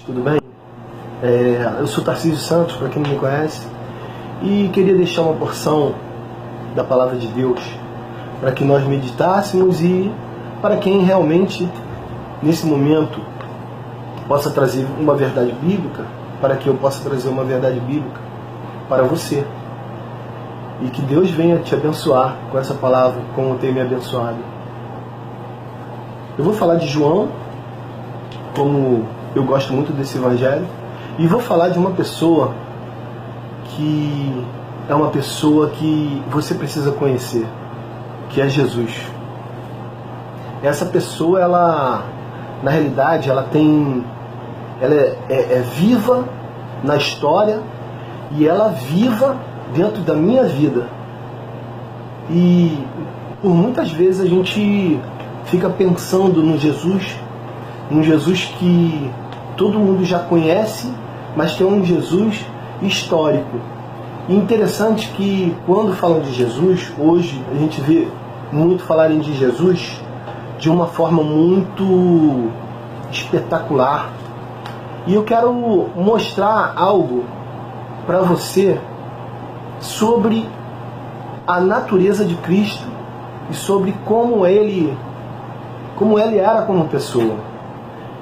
Tudo bem? Eu sou Tarcísio Santos, para quem não me conhece, e queria deixar uma porção da Palavra de Deus para que nós meditássemos e para quem realmente, nesse momento, possa trazer uma verdade bíblica, para que eu possa trazer uma verdade bíblica para você. E que Deus venha te abençoar com essa palavra, como tem me abençoado. Eu vou falar de João, como eu gosto muito desse evangelho, e vou falar de uma pessoa que é uma pessoa que você precisa conhecer, que é Jesus. Essa pessoa, ela, na realidade, ela é viva na história e ela viva dentro da minha vida. E por muitas vezes a gente fica pensando num Jesus que todo mundo já conhece, mas que é um Jesus histórico. E interessante que quando falam de Jesus, hoje a gente vê muito falarem de Jesus de uma forma muito espetacular. E eu quero mostrar algo para você sobre a natureza de Cristo e sobre como ele era como pessoa.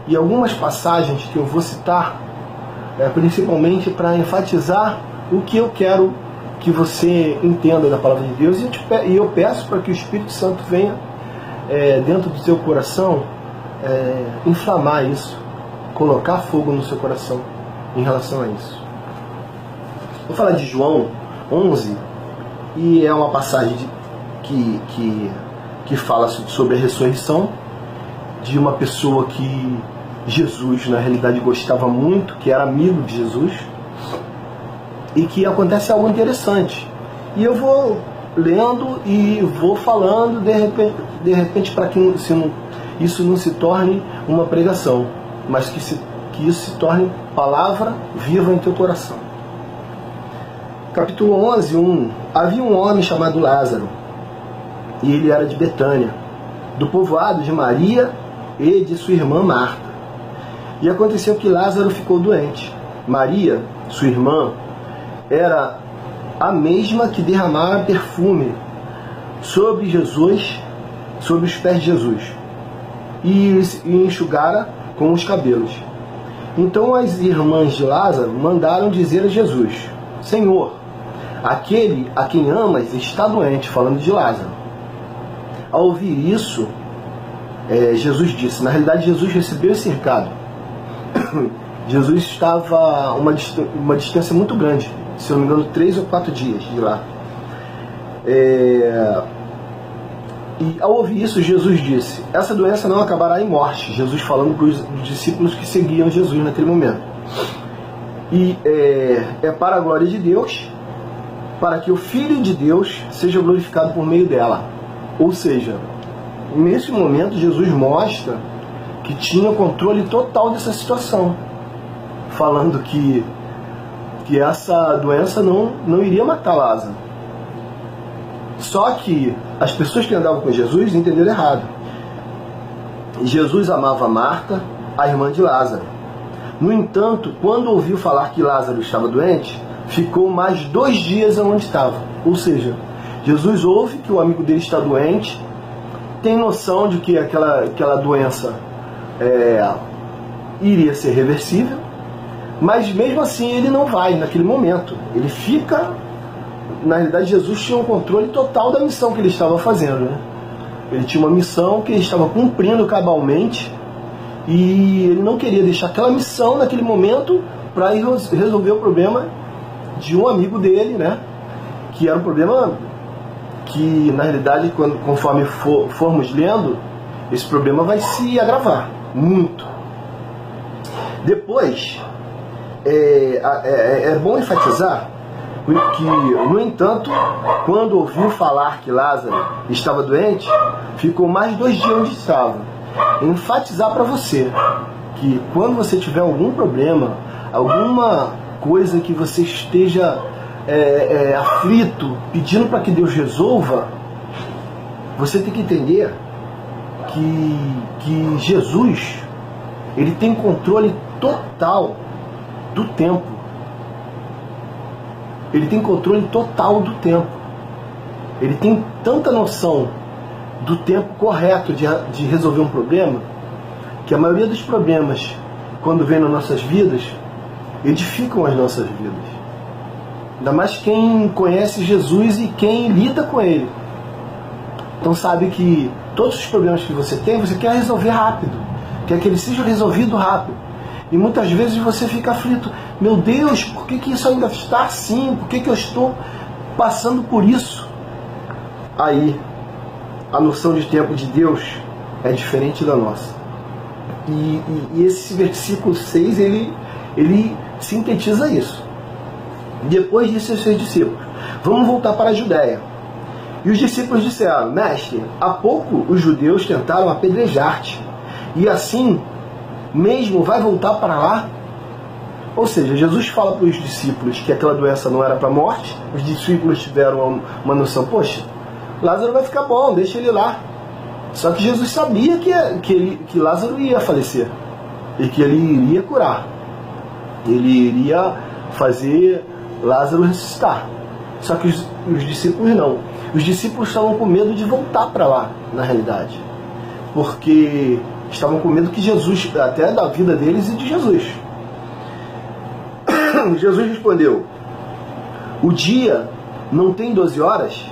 E algumas passagens que eu vou citar, principalmente para enfatizar o que eu quero que você entenda da Palavra de Deus, e eu peço para que o Espírito Santo venha dentro do seu coração inflamar isso, colocar fogo no seu coração em relação a isso. Vou falar de João 11, e é uma passagem que fala sobre a ressurreição de uma pessoa que Jesus, na realidade, gostava muito, que era amigo de Jesus, e que acontece algo interessante. E eu vou lendo e vou falando, de repente para que isso não se torne uma pregação, mas que isso se torne palavra viva em teu coração. Capítulo 11, 1. Havia um homem chamado Lázaro, e ele era de Betânia, do povoado de Maria e de sua irmã Marta. E aconteceu que Lázaro ficou doente. Maria, sua irmã, era a mesma que derramava perfume sobre os pés de Jesus, e enxugara com os cabelos. Então as irmãs de Lázaro mandaram dizer a Jesus: Senhor, aquele a quem amas está doente, falando de Lázaro. Ao ouvir isso, Jesus disse, na realidade Jesus recebeu esse recado. Jesus estava a uma distância muito grande, se eu não me engano 3 ou 4 dias de lá. E ao ouvir isso, Jesus disse: essa doença não acabará em morte. Jesus falando para os discípulos que seguiam Jesus naquele momento. E é para a glória de Deus, para que o Filho de Deus seja glorificado por meio dela. Ou seja, nesse momento Jesus mostra que tinha controle total dessa situação, falando que essa doença não iria matar Lázaro. Só que as pessoas que andavam com Jesus entenderam errado. Jesus amava Marta, a irmã de Lázaro. No entanto, quando ouviu falar que Lázaro estava doente, ficou mais 2 dias onde estava. Ou seja, Jesus ouve que o amigo dele está doente, tem noção de que aquela doença iria ser reversível, mas mesmo assim ele não vai naquele momento. Ele fica... Na realidade, Jesus tinha um controle total da missão que ele estava fazendo, né? Ele tinha uma missão que ele estava cumprindo cabalmente, e ele não queria deixar aquela missão naquele momento para resolver o problema de um amigo dele, né? Que era um problema que, na realidade, conforme formos lendo, esse problema vai se agravar muito. Depois, é bom enfatizar que, no entanto, quando ouviu falar que Lázaro estava doente, ficou mais 2 dias onde estava. Enfatizar para você que quando você tiver algum problema, alguma coisa que você esteja aflito, pedindo para que Deus resolva, você tem que entender que Jesus, ele tem controle total do tempo. Ele tem controle total do tempo. Ele tem tanta noção do tempo correto de resolver um problema, que a maioria dos problemas, quando vem nas nossas vidas, edificam as nossas vidas. Ainda mais quem conhece Jesus e quem lida com Ele. Então sabe que todos os problemas que você tem, você quer resolver rápido. Quer que ele seja resolvido rápido. E muitas vezes você fica aflito. Meu Deus, por que isso ainda está assim? Por que eu estou passando por isso? Aí, a noção de tempo de Deus é diferente da nossa. E esse versículo 6, ele sintetiza isso. Depois disse aos seus discípulos: vamos voltar para a Judéia. E os discípulos disseram: Mestre, há pouco os judeus tentaram apedrejar-te, e assim mesmo vai voltar para lá? Ou seja, Jesus fala para os discípulos que aquela doença não era para a morte. Os discípulos tiveram uma noção: poxa, Lázaro vai ficar bom, deixa ele lá. Só que Jesus sabia que Lázaro ia falecer e que ele iria curar. Ele iria fazer Lázaro ressuscitar. Só que os discípulos não. Os discípulos estavam com medo de voltar para lá, na realidade. Porque estavam com medo que Jesus, até da vida deles e de Jesus. Jesus respondeu: o dia não tem 12 horas?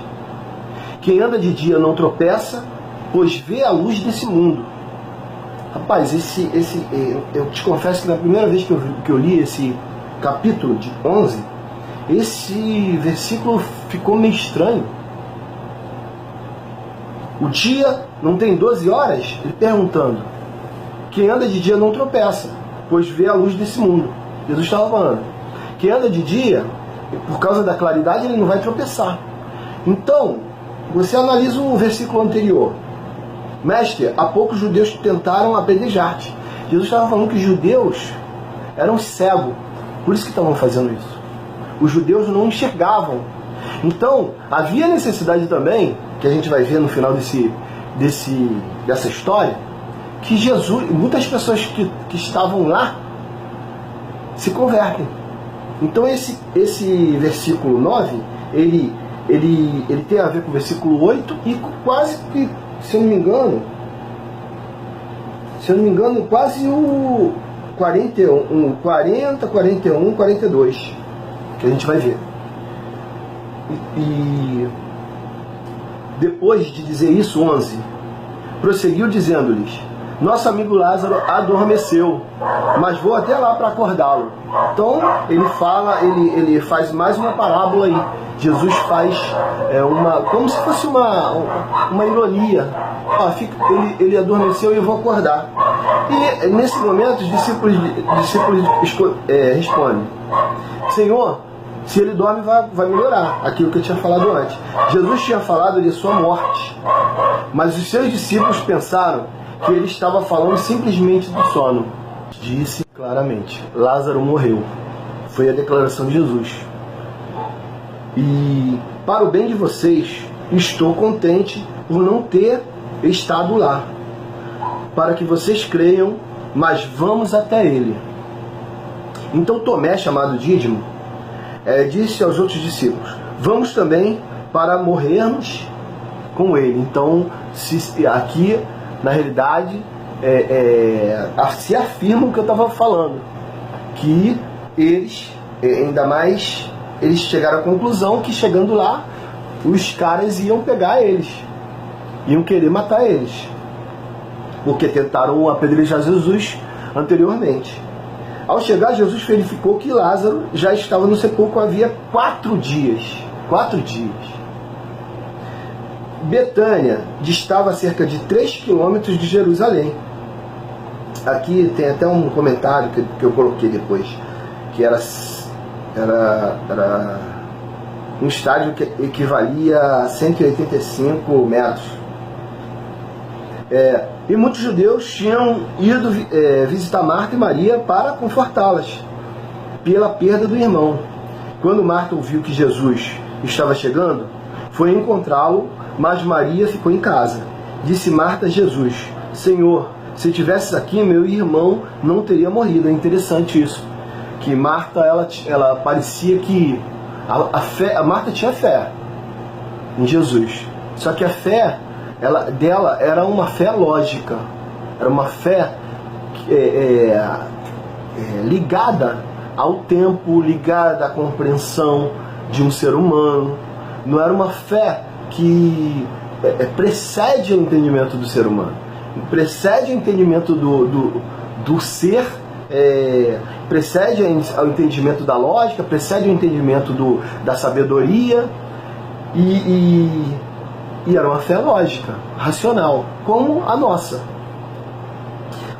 Quem anda de dia não tropeça, pois vê a luz desse mundo. Rapaz, eu te confesso que na primeira vez que eu li esse capítulo de 11, esse versículo ficou meio estranho. O dia não tem 12 horas? Ele perguntando. Quem anda de dia não tropeça, pois vê a luz desse mundo. Jesus estava falando. Quem anda de dia, por causa da claridade, ele não vai tropeçar. Então, você analisa o versículo anterior. Mestre, há pouco os judeus tentaram apedrejar-te. Jesus estava falando que os judeus eram cegos. Por isso que estavam fazendo isso. Os judeus não enxergavam. Então, havia necessidade também, que a gente vai ver no final dessa história, que Jesus, muitas pessoas que estavam lá, se convertem. Então esse versículo 9, ele tem a ver com o versículo 8 e quase que, se eu não me engano, quase o 40, 41, 42, que a gente vai ver. E depois de dizer isso, 11, prosseguiu dizendo-lhes: nosso amigo Lázaro adormeceu, mas vou até lá para acordá-lo. Então ele faz mais uma parábola aí. Jesus faz como se fosse uma ironia. Ele adormeceu e eu vou acordar. E nesse momento os discípulos respondem: Senhor, se ele dorme vai melhorar. Aquilo que eu tinha falado antes. Jesus tinha falado de sua morte, mas os seus discípulos pensaram que ele estava falando simplesmente do sono. Disse claramente: Lázaro morreu. Foi a declaração de Jesus. E para o bem de vocês, estou contente por não ter estado lá, para que vocês creiam, mas vamos até ele. Então Tomé, chamado Dídimo, disse aos outros discípulos: vamos também para morrermos com ele. Então, aqui, na realidade, se afirma o que eu estava falando, que eles, ainda mais, eles chegaram à conclusão que, chegando lá, os caras iam pegar eles, iam querer matar eles, porque tentaram apedrejar Jesus anteriormente. Ao chegar, Jesus verificou que Lázaro já estava no sepulcro havia 4 dias. 4 dias. Betânia distava a cerca de 3 quilômetros de Jerusalém. Aqui tem até um comentário que eu coloquei depois, que era um estádio que equivalia a 185 metros. E muitos judeus tinham ido visitar Marta e Maria para confortá-las pela perda do irmão. Quando Marta ouviu que Jesus estava chegando, foi encontrá-lo, mas Maria ficou em casa. Disse Marta a Jesus: Senhor, se tivesse aqui, meu irmão não teria morrido. É interessante isso, que Marta, ela parecia que a Marta tinha fé em Jesus, só que a fé dela era uma fé lógica, era uma fé ligada ao tempo, ligada à compreensão de um ser humano. Não era uma fé que precede o entendimento do ser humano, precede o entendimento do ser, precede ao entendimento da lógica, precede o entendimento da sabedoria, e era uma fé lógica, racional, como a nossa.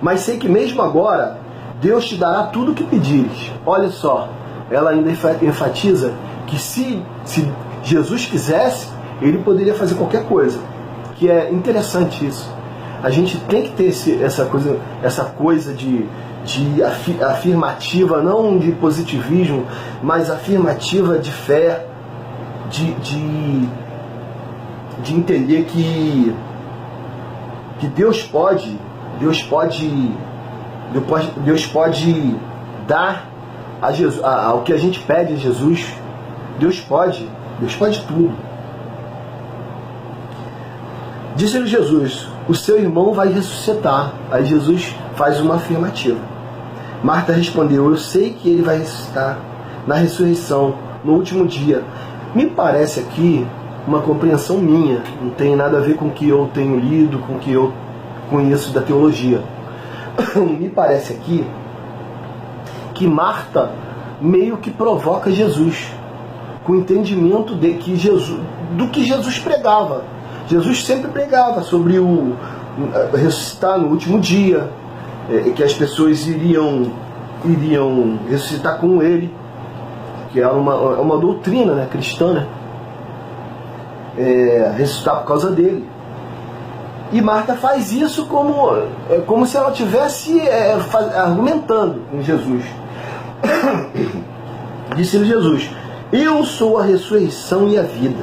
Mas sei que mesmo agora Deus te dará tudo o que pedires. Olha só, ela ainda enfatiza que se Jesus quisesse, ele poderia fazer qualquer coisa. Que é interessante isso. A gente tem que ter essa coisa de afirmativa, não de positivismo, mas afirmativa de fé, de entender que Deus pode dar a Jesus, ao que a gente pede a Jesus. Deus pode tudo. Disse-lhe Jesus: o seu irmão vai ressuscitar. Aí Jesus faz uma afirmativa. Marta respondeu: eu sei que ele vai ressuscitar na ressurreição, no último dia. Me parece aqui uma compreensão minha, não tem nada a ver com o que eu tenho lido, com o que eu conheço da teologia. Me parece aqui que Marta meio que provoca Jesus, com o entendimento do que Jesus pregava. Jesus sempre pregava sobre o ressuscitar no último dia, que as pessoas iriam ressuscitar com ele, que é uma doutrina, né, cristã, né? Ressuscitar por causa dele. E Marta faz isso como se ela estivesse argumentando com Jesus. Disse-lhe Jesus: eu sou a ressurreição e a vida.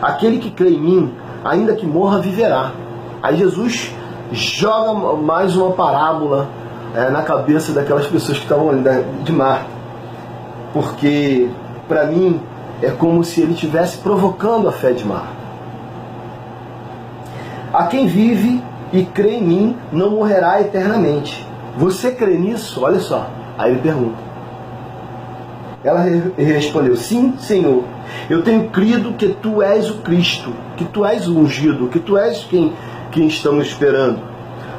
Aquele que crê em mim, ainda que morra, viverá. Aí Jesus joga mais uma parábola na cabeça daquelas pessoas que estavam ali, de Marta. Porque, para mim, é como se ele estivesse provocando a fé de Marta. A quem vive e crê em mim não morrerá eternamente. Você crê nisso? Olha só. Aí ele pergunta. Ela respondeu: sim, Senhor. Eu tenho crido que tu és o Cristo, que tu és o ungido, que tu és quem estamos esperando,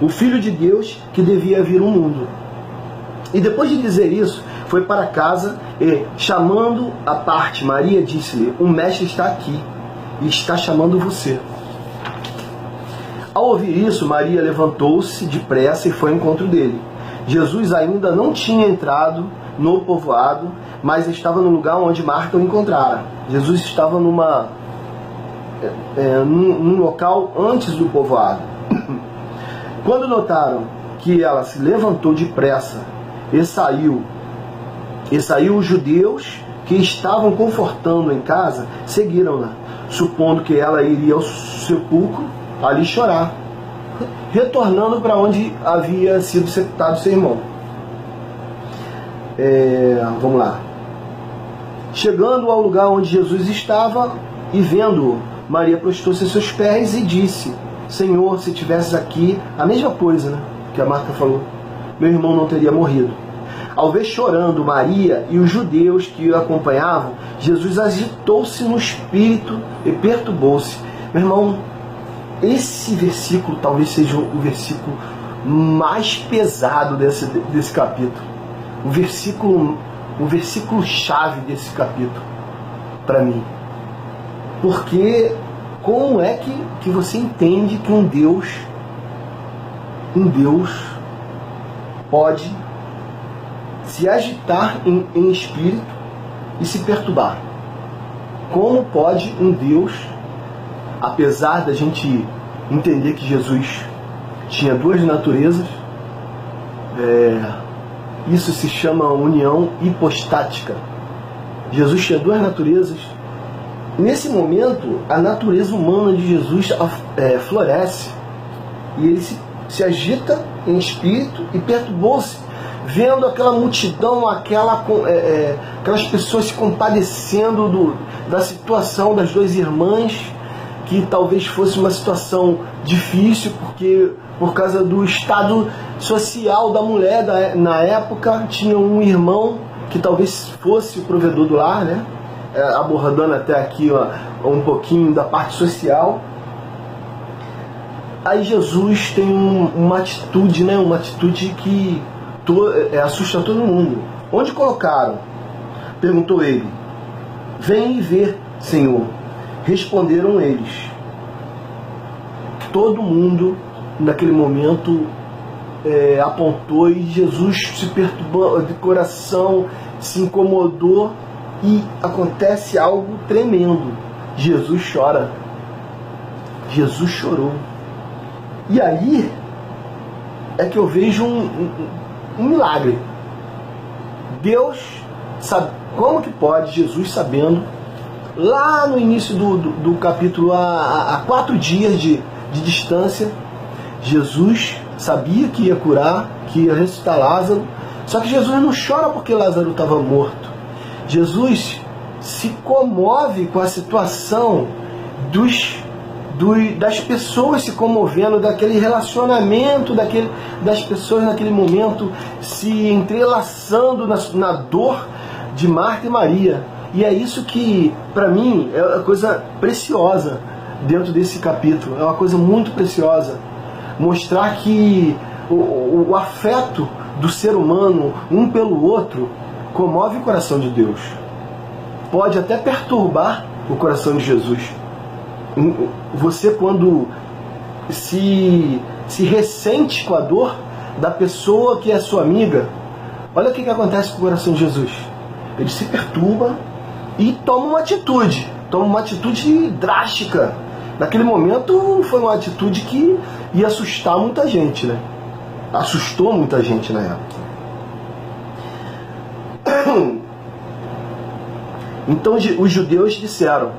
o Filho de Deus que devia vir ao mundo. E depois de dizer isso, foi para casa e, chamando à parte Maria, disse-lhe: o mestre está aqui e está chamando você. Ao ouvir isso, Maria levantou-se depressa e foi ao encontro dele. Jesus ainda não tinha entrado no povoado, mas estava no lugar onde Marta o encontrara. Jesus estava num local antes do povoado. Quando notaram que ela se levantou depressa e saiu os judeus que estavam confortando em casa, seguiram-na, supondo que ela iria ao sepulcro ali chorar, retornando para onde havia sido sepultado seu irmão. Vamos lá. Chegando ao lugar onde Jesus estava e vendo-o, Maria prostrou-se a seus pés e disse: Senhor, se tivesses aqui, a mesma coisa, né, que a Marta falou, meu irmão não teria morrido. Ao ver chorando Maria e os judeus que o acompanhavam, Jesus agitou-se no espírito e perturbou-se. Meu irmão, esse versículo talvez seja o versículo mais pesado desse capítulo. O versículo chave desse capítulo, para mim. Porque como é que você entende que um Deus pode se agitar em espírito e se perturbar? Como pode um Deus, apesar da gente entender que Jesus tinha duas naturezas, isso se chama união hipostática. Jesus tinha duas naturezas. Nesse momento, a natureza humana de Jesus floresce. E ele se agita em espírito e perturbou-se, vendo aquela multidão, aquelas pessoas se compadecendo da situação das duas irmãs, que talvez fosse uma situação difícil, porque por causa do estado social da mulher na época, tinha um irmão que talvez fosse o provedor do lar, né? Abordando até aqui um pouquinho da parte social. Aí Jesus tem uma atitude, né? Uma atitude que assusta todo mundo. Onde colocaram? Perguntou ele. Vem e vê, Senhor. Responderam eles. Todo mundo naquele momento apontou, e Jesus se perturbou de coração, se incomodou, e acontece algo tremendo. Jesus chora. Jesus chorou. E aí é que eu vejo um milagre. Deus sabe como que pode, Jesus sabendo, lá no início do capítulo, há 4 dias de distância, Jesus sabia que ia curar, que ia ressuscitar Lázaro. Só que Jesus não chora porque Lázaro estava morto. Jesus se comove com a situação das pessoas se comovendo, daquele relacionamento, das pessoas naquele momento se entrelaçando na dor de Marta e Maria. E é isso que, para mim, é uma coisa preciosa dentro desse capítulo. É uma coisa muito preciosa. Mostrar que o afeto do ser humano, um pelo outro, comove o coração de Deus. Pode até perturbar o coração de Jesus. Você, quando se ressente com a dor da pessoa que é sua amiga, olha o que acontece com o coração de Jesus. Ele se perturba e toma uma atitude drástica. Naquele momento foi uma atitude que ia assustar muita gente, né? Assustou muita gente na época. Então os judeus disseram,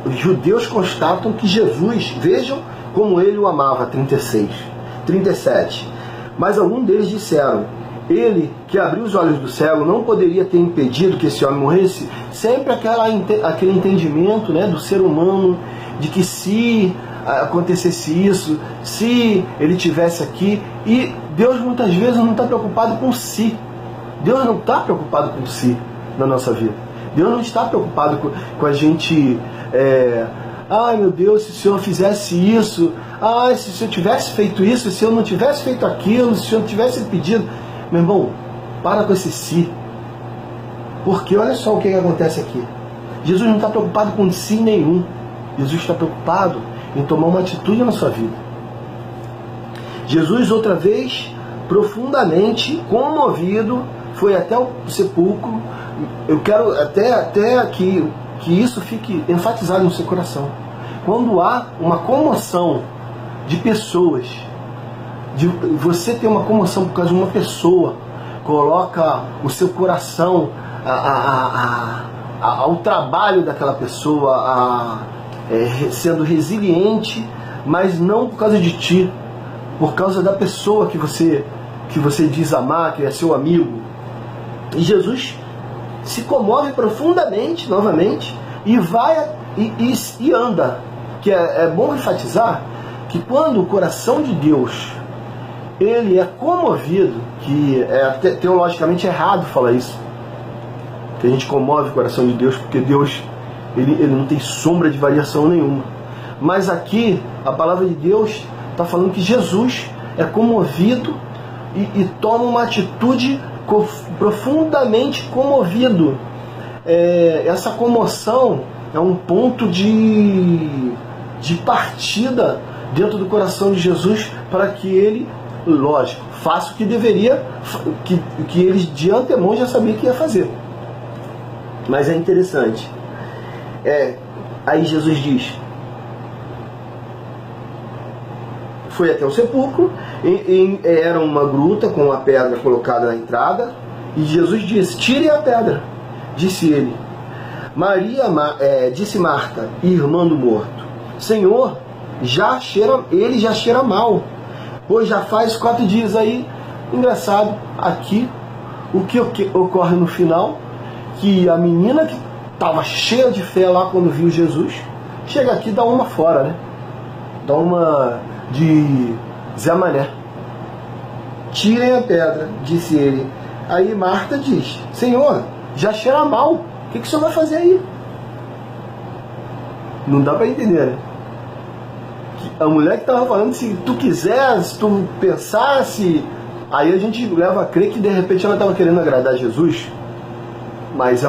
os judeus constatam que Jesus, vejam como ele o amava, 37. Mas alguns deles disseram, ele que abriu os olhos do cego não poderia ter impedido que esse homem morresse? Sempre aquele entendimento, né, do ser humano, de que se acontecesse isso, se ele tivesse aqui, e Deus muitas vezes não está preocupado com si. Deus não está preocupado com si na nossa vida. Deus não está preocupado com a gente, ai meu Deus, se o Senhor fizesse isso, ai, se o Senhor tivesse feito isso, se eu não tivesse feito aquilo, se o Senhor não tivesse pedido. Meu irmão, para com esse si. Porque olha só o que acontece aqui. Jesus não está preocupado com si nenhum. Jesus está preocupado em tomar uma atitude na sua vida. Jesus, outra vez, profundamente comovido, foi até o sepulcro. Eu quero até que isso fique enfatizado no seu coração. Quando há uma comoção de pessoas, de você ter uma comoção por causa de uma pessoa, coloca o seu coração ao trabalho daquela pessoa, sendo resiliente, mas não por causa de ti, por causa da pessoa que você diz amar, que é seu amigo. E Jesus se comove profundamente, novamente, e vai e anda. Que é bom enfatizar que quando o coração de Deus ele é comovido, que até teologicamente errado falar isso, que a gente comove o coração de Deus, porque Deus ele não tem sombra de variação nenhuma. Mas aqui a palavra de Deus está falando que Jesus é comovido e toma uma atitude profundamente comovido. Essa comoção é um ponto de partida dentro do coração de Jesus para que ele, lógico, faça o que deveria, que ele de antemão já sabia que ia fazer. Mas é interessante. Aí Jesus diz, foi até o sepulcro, era uma gruta com uma pedra colocada na entrada, e Jesus disse, tire a pedra. Disse ele. Disse Marta, irmã do morto, Senhor, ele já cheira mal, Pois já faz 4 dias aí. Engraçado, aqui, o que ocorre no final, que a menina que estava cheia de fé lá quando viu Jesus, chega aqui e dá uma fora, né? Dá uma de Zé Mané. Tirem a pedra, disse ele. Aí Marta diz, Senhor, já cheira mal, o que o senhor vai fazer aí? Não dá para entender, né? A mulher que estava falando, se tu quiser, se tu pensasse, aí a gente leva a crer que de repente ela estava querendo agradar Jesus, mas é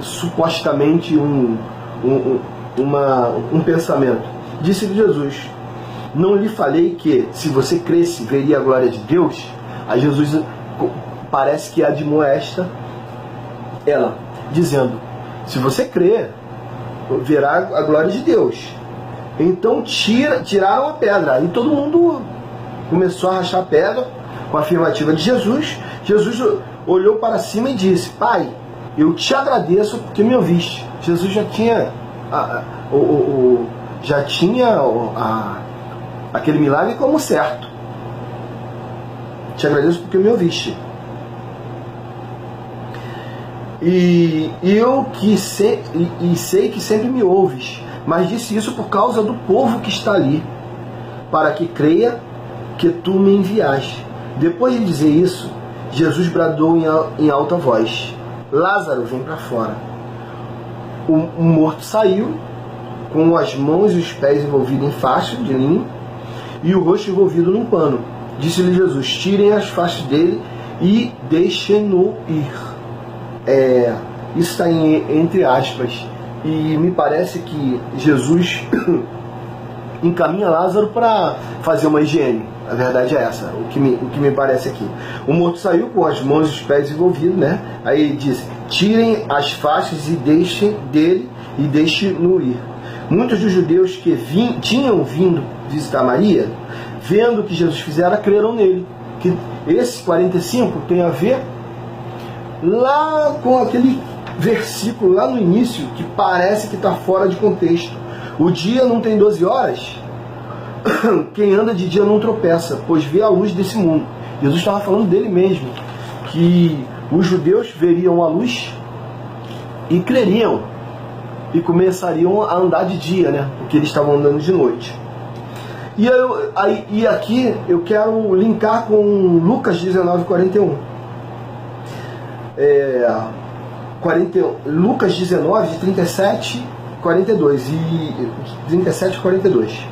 supostamente um pensamento. Disse-lhe Jesus, não lhe falei que se você cresce veria a glória de Deus? Aí Jesus parece que admoesta ela, dizendo, se você crer, verá a glória de Deus. Então tiraram a pedra. Aí todo mundo começou a rachar a pedra com a afirmativa de Jesus. Jesus olhou para cima e disse, Pai, eu te agradeço porque me ouviste. Jesus já tinha aquele milagre como certo. Te agradeço porque me ouviste. E eu sei que sempre me ouves, mas disse isso por causa do povo que está ali, para que creia que tu me enviaste. Depois de dizer isso, Jesus bradou em alta voz, Lázaro, vem para fora. O morto saiu, com as mãos e os pés envolvidos em faixa de linho e o rosto envolvido num pano. Disse-lhe Jesus, tirem as faixas dele e deixem-no ir. Isso está entre aspas, e me parece que Jesus encaminha Lázaro para fazer uma higiene. A verdade é essa, o que me parece aqui. O morto saiu com as mãos e os pés envolvidos, né? Aí ele diz, tirem as faixas e deixem dele e deixem-no ir. Muitos dos judeus que tinham vindo visitar Maria, vendo o que Jesus fizera, creram nele. Que esse 45 tem a ver lá com aquele versículo lá no início que parece que está fora de contexto. O dia não tem 12 horas, quem anda de dia não tropeça, pois vê a luz desse mundo. Jesus estava falando dele mesmo, que os judeus veriam a luz e creriam, e começariam a andar de dia, né? Porque eles estavam andando de noite. E aqui eu quero linkar com Lucas 19:41. Lucas 19, de 37 a 42 e 37 a 42.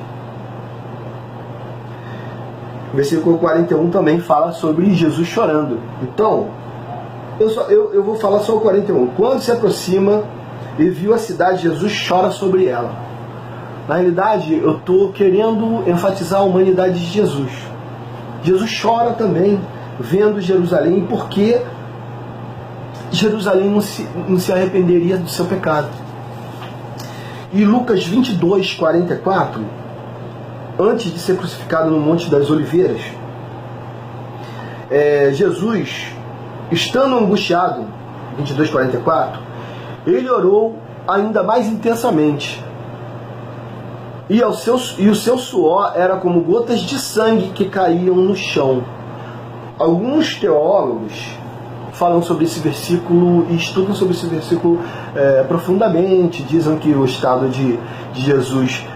O versículo 41 também fala sobre Jesus chorando. Então, eu vou falar só o 41. Quando se aproxima e viu a cidade, Jesus chora sobre ela. Na realidade, eu estou querendo enfatizar a humanidade de Jesus. Jesus chora também, vendo Jerusalém, porque Jerusalém não se arrependeria do seu pecado. E Lucas 22, 44, antes de ser crucificado no Monte das Oliveiras, Jesus, estando angustiado, 22, 44, ele orou ainda mais intensamente. E o seu suor era como gotas de sangue que caíam no chão. Alguns teólogos falam sobre esse versículo e estudam sobre esse versículo profundamente. Dizem que o estado de Jesus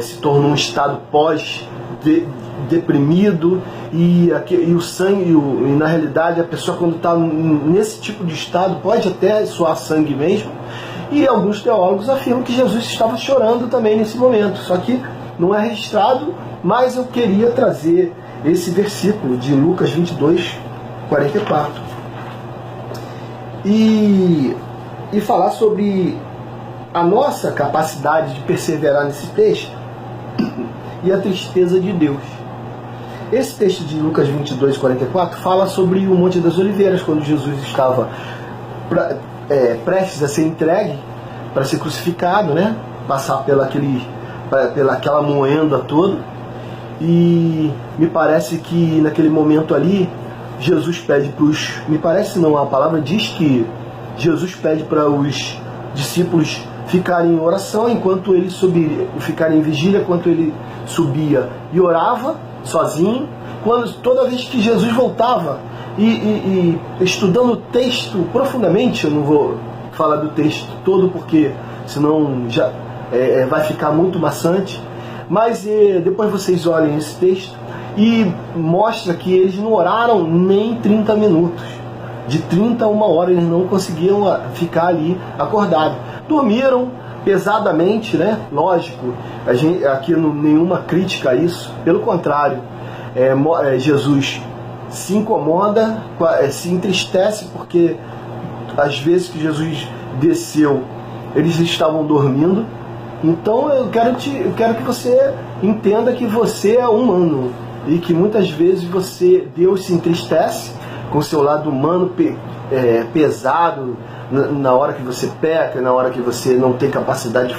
se tornou um estado pós-deprimido e o sangue, e na realidade a pessoa quando está nesse tipo de estado pode até suar sangue mesmo. E alguns teólogos afirmam que Jesus estava chorando também nesse momento, só que não é registrado, mas eu queria trazer esse versículo de Lucas 22, 44 e falar sobre a nossa capacidade de perseverar nesse texto e a tristeza de Deus. Esse texto de Lucas 22, 44 fala sobre o Monte das Oliveiras, quando Jesus estava prestes a ser entregue para ser crucificado, né? Passar pelaquela moenda toda. E me parece que naquele momento ali, Jesus pede para os... Me parece não, a palavra diz que Jesus pede para os discípulos ficarem em oração enquanto ele subia, ficarem em vigília enquanto ele subia e orava, sozinho. Toda vez que Jesus voltava e estudando o texto profundamente, eu não vou falar do texto todo porque senão já vai ficar muito maçante, mas depois vocês olhem esse texto e mostra que eles não oraram nem 30 minutos. De 30 a 1 hora eles não conseguiam ficar ali acordados. Dormiram pesadamente, né? Lógico, aqui nenhuma crítica a isso, pelo contrário, Jesus se incomoda, se entristece, porque às vezes que Jesus desceu, eles estavam dormindo. Então eu quero que você entenda que você é humano e que muitas vezes Deus se entristece com o seu lado humano pesado na hora que você peca, na hora que você não tem capacidade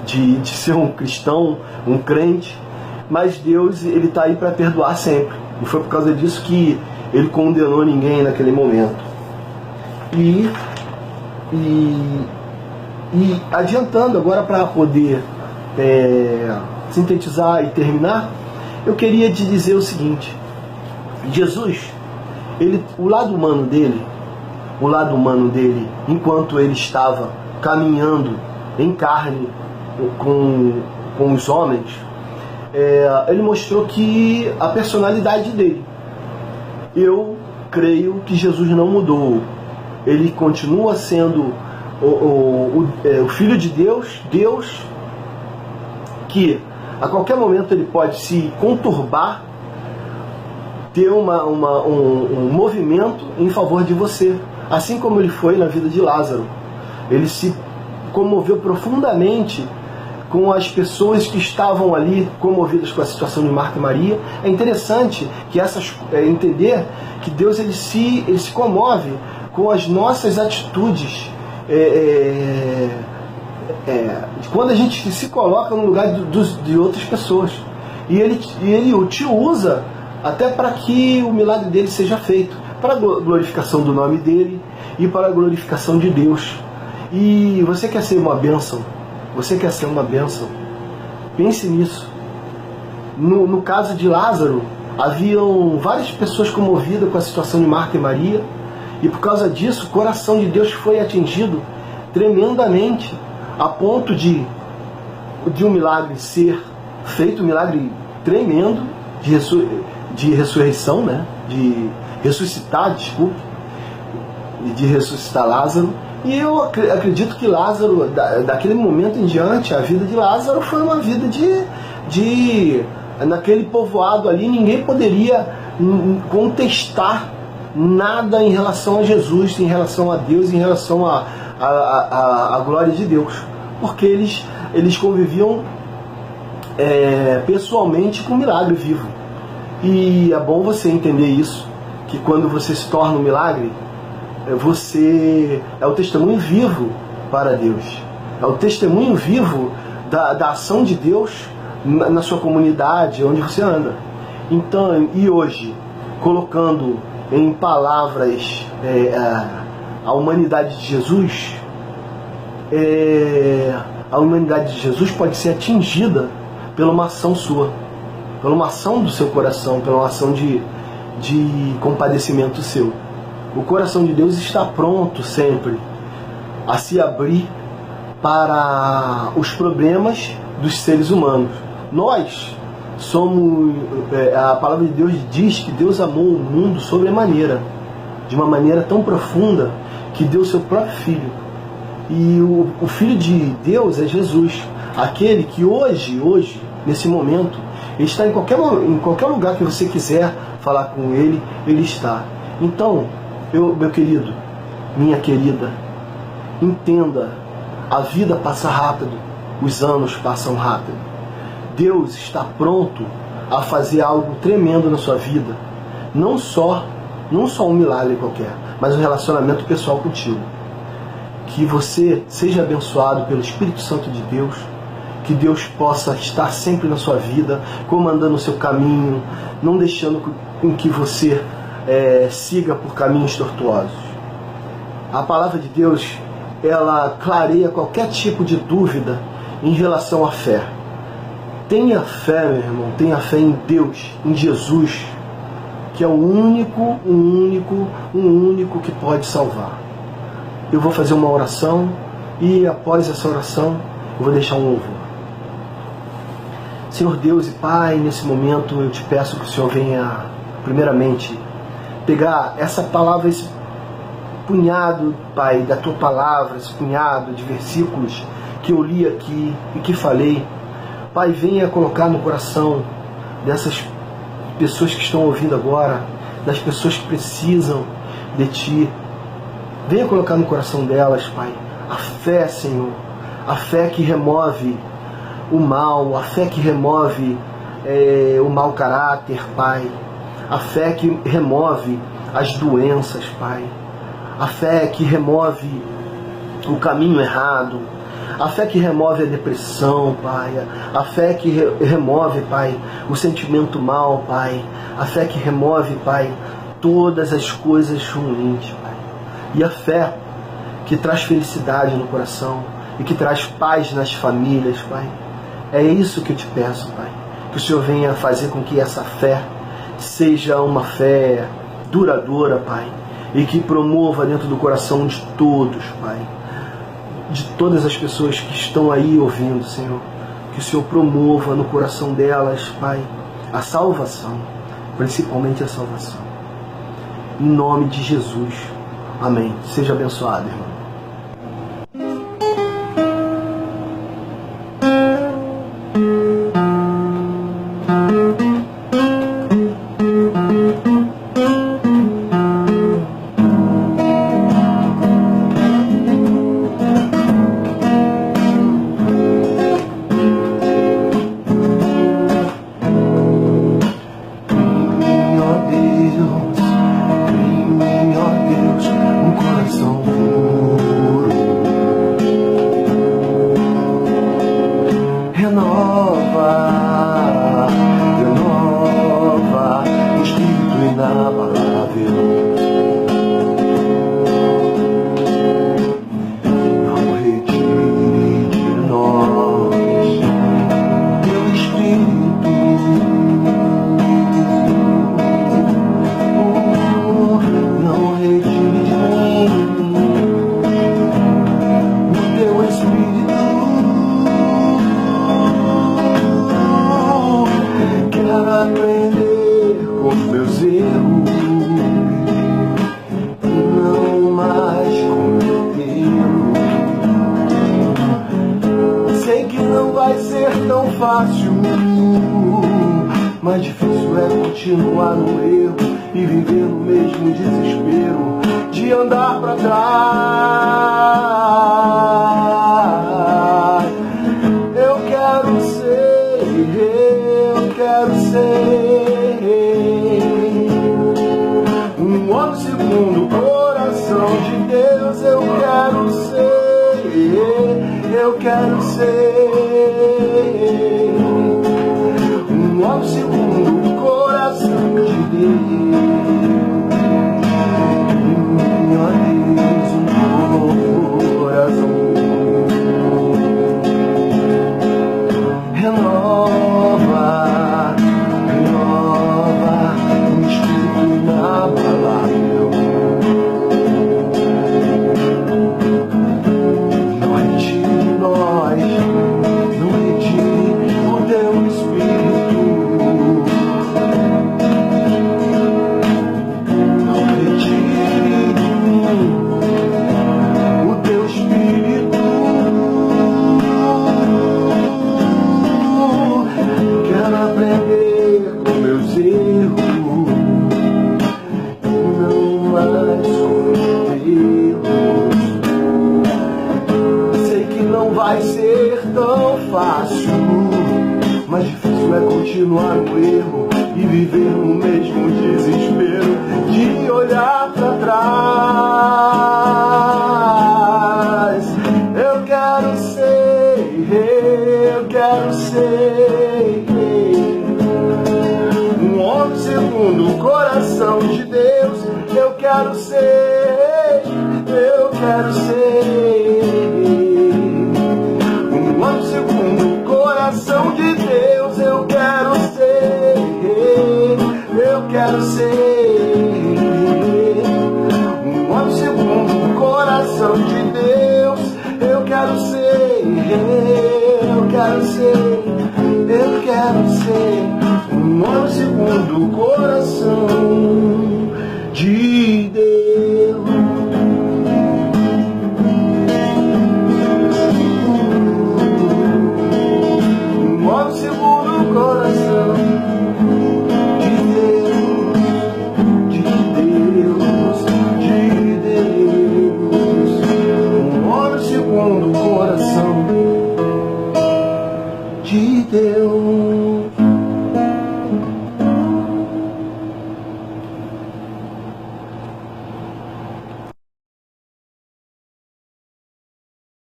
de ser um cristão, um crente. Mas Deus, ele está aí para perdoar sempre. E foi por causa disso que ele condenou ninguém naquele momento. E adiantando agora para poder sintetizar e terminar, eu queria te dizer o seguinte: Jesus, o lado humano dele, enquanto ele estava caminhando em carne com os homens, ele mostrou que a personalidade dele. Eu creio que Jesus não mudou. Ele continua sendo o Filho de Deus, Deus que a qualquer momento ele pode se conturbar, ter um movimento em favor de você, assim como ele foi na vida de Lázaro. Ele se comoveu profundamente com as pessoas que estavam ali comovidas com a situação de Marta e Maria. É interessante que entender que Deus ele se comove com as nossas atitudes, quando a gente se coloca no lugar de outras pessoas, e ele te usa até para que o milagre dele seja feito, para a glorificação do nome dele e para a glorificação de Deus. E você quer ser uma bênção? Você quer ser uma bênção? Pense nisso. No caso de Lázaro, haviam várias pessoas comovidas com a situação de Marta e Maria, e por causa disso o coração de Deus foi atingido tremendamente, a ponto de um milagre ser feito, um milagre tremendo de ressurreição, né? De ressuscitar Lázaro. E eu acredito que Lázaro, daquele momento em diante, a vida de Lázaro foi uma vida naquele povoado ali, ninguém poderia contestar nada em relação a Jesus, em relação a Deus, em relação à glória de Deus, porque eles conviviam pessoalmente com o milagre vivo. E é bom você entender isso, que quando você se torna um milagre, você é o testemunho vivo para Deus, é o testemunho vivo da ação de Deus na sua comunidade, onde você anda. Então, e hoje, colocando em palavras a humanidade de Jesus, a humanidade de Jesus pode ser atingida pela uma ação sua, pela uma ação do seu coração, pela uma ação de compadecimento seu. O coração de Deus está pronto sempre a se abrir para os problemas dos seres humanos. Nós somos... a palavra de Deus diz que Deus amou o mundo sobremaneira, de uma maneira tão profunda, que deu seu próprio Filho. E o Filho de Deus é Jesus, aquele que hoje, nesse momento, ele está em qualquer lugar que você quiser falar com ele, ele está. Então, meu querido, minha querida, entenda, a vida passa rápido, os anos passam rápido. Deus está pronto a fazer algo tremendo na sua vida. Não só um milagre qualquer, mas um relacionamento pessoal contigo. Que você seja abençoado pelo Espírito Santo de Deus, que Deus possa estar sempre na sua vida, comandando o seu caminho, não deixando com que você siga por caminhos tortuosos. A palavra de Deus, ela clareia qualquer tipo de dúvida em relação à fé. Tenha fé, meu irmão, tenha fé em Deus, em Jesus, que é o único que pode salvar. Eu vou fazer uma oração e após essa oração eu vou deixar um louvor. Senhor Deus e Pai, nesse momento eu te peço que o Senhor venha, primeiramente, pegar essa palavra, esse punhado, Pai, da Tua palavra, esse punhado de versículos que eu li aqui e que falei. Pai, venha colocar no coração dessas pessoas que estão ouvindo agora, das pessoas que precisam de Ti. Venha colocar no coração delas, Pai, a fé, Senhor, a fé que remove o mal, a fé que remove o mau caráter, Pai, a fé que remove as doenças, Pai, a fé que remove o caminho errado, a fé que remove a depressão, Pai, a fé que remove, Pai, o sentimento mal, Pai, a fé que remove, Pai, todas as coisas ruins, Pai, e a fé que traz felicidade no coração e que traz paz nas famílias, Pai. É isso que eu te peço, Pai, que o Senhor venha fazer com que essa fé seja uma fé duradoura, Pai, e que promova dentro do coração de todos, Pai, de todas as pessoas que estão aí ouvindo, Senhor, que o Senhor promova no coração delas, Pai, a salvação, principalmente a salvação. Em nome de Jesus. Amém. Seja abençoado, irmão. Renova o Espírito inabalável. Não retire de nós teu Espírito. Não retire de mim o teu Espírito. Aprender com os meus erros e não mais cometê-los. Sei que não vai ser tão fácil, mas difícil é continuar no erro e viver no mesmo desespero de andar pra trás. Eu quero ser um homem segundo o coração de Deus. Eu quero ser um homem segundo o coração de Deus. Ó Deus, um novo coração. Renova o Espírito inabalável. Não retire de nós, não retire o teu Espírito. Não retire de mim o teu Espírito. Quero aprender com meus erros, não mais cometê-los. Sei que não vai ser tão fácil, mas difícil é continuar no erro e viver no mesmo desespero de olhar pra trás. Eu quero ser um homem segundo o coração de Deus. Eu quero ser um homem segundo o coração de Deus. coração de Deus. Eu quero ser, eu quero ser, eu quero ser um homem segundo o coração de Deus. Um homem segundo o coração de Deus, de Deus, de Deus. Um homem segundo o coração de Deus.